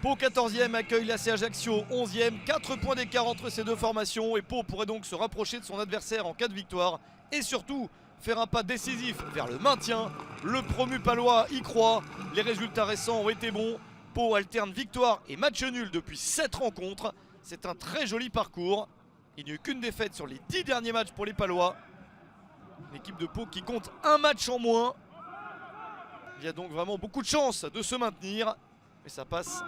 Pau 14e accueille l'AC Ajaccio 11e, 4 points d'écart entre ces deux formations et Pau pourrait donc se rapprocher de son adversaire en cas de victoire et surtout faire un pas décisif vers le maintien. Le promu palois y croit, les résultats récents ont été bons. Pau alterne victoire et match nul depuis 7 rencontres, c'est un très joli parcours. Il n'y a eu qu'une défaite sur les 10 derniers matchs pour les Palois. L'équipe de Pau qui compte un match en moins. Il y a donc vraiment beaucoup de chance de se maintenir, mais ça passe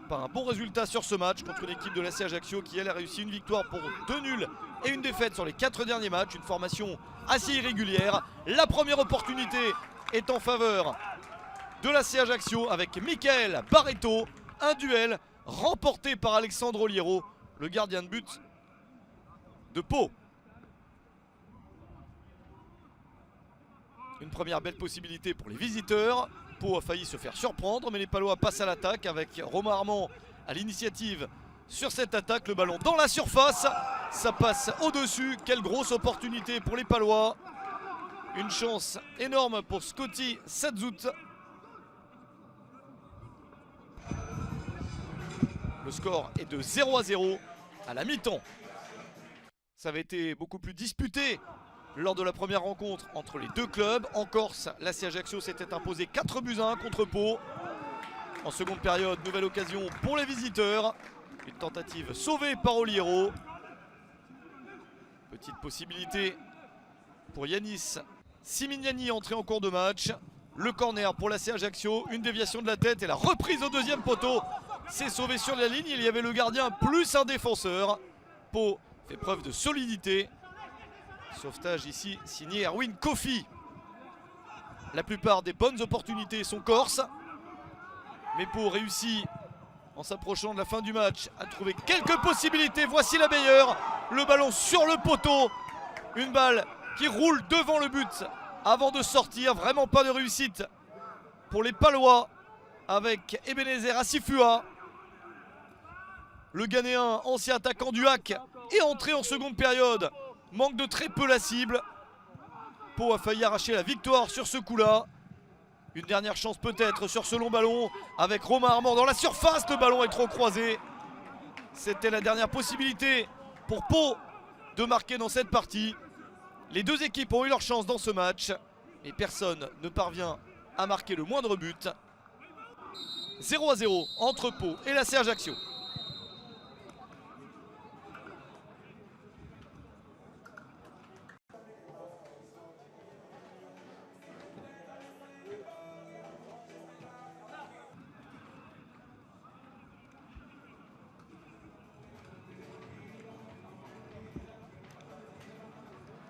par un bon résultat sur ce match contre une équipe de l'AC Ajaccio qui elle a réussi une victoire pour 2 nuls et une défaite sur les 4 derniers matchs, une formation assez irrégulière. La première opportunité est en faveur de l'AC Ajaccio avec Michael Barreto, un duel remporté par Alexandre Oliero, le gardien de but de Pau. Une première belle possibilité pour les visiteurs. Pau a failli se faire surprendre, mais les Palois passent à l'attaque avec Romain Armand à l'initiative sur cette attaque. Le ballon dans la surface, ça passe au-dessus. Quelle grosse opportunité pour les Palois. Une chance énorme pour Scotty Sadzout. Le score est de 0-0 à la mi-temps. Ça avait été beaucoup plus disputé lors de la première rencontre entre les deux clubs. En Corse, l'AC Ajaccio s'était imposé 4-1 contre Pau. En seconde période, nouvelle occasion pour les visiteurs. Une tentative sauvée par Oliero. Petite possibilité pour Yanis Simignani, entré en cours de match. Le corner pour l'AC Ajaccio, une déviation de la tête et la reprise au deuxième poteau. C'est sauvé sur la ligne, il y avait le gardien plus un défenseur. Pau fait preuve de solidité. Sauvetage ici signé Erwin Kofi. La plupart des bonnes opportunités sont corses. Mais Pau réussit en s'approchant de la fin du match à trouver quelques possibilités. Voici la meilleure. Le ballon sur le poteau. Une balle qui roule devant le but avant de sortir. Vraiment pas de réussite pour les Palois avec Ebenezer Assifua. Le Ghanéen, ancien attaquant du HAC, est entré en seconde période. Manque de très peu la cible. Pau a failli arracher la victoire sur ce coup-là. Une dernière chance peut-être sur ce long ballon avec Romain Armand dans la surface. Le ballon est trop croisé. C'était la dernière possibilité pour Pau de marquer dans cette partie. Les deux équipes ont eu leur chance dans ce match, mais personne ne parvient à marquer le moindre but. 0-0 entre Pau et l'AC Ajaccio.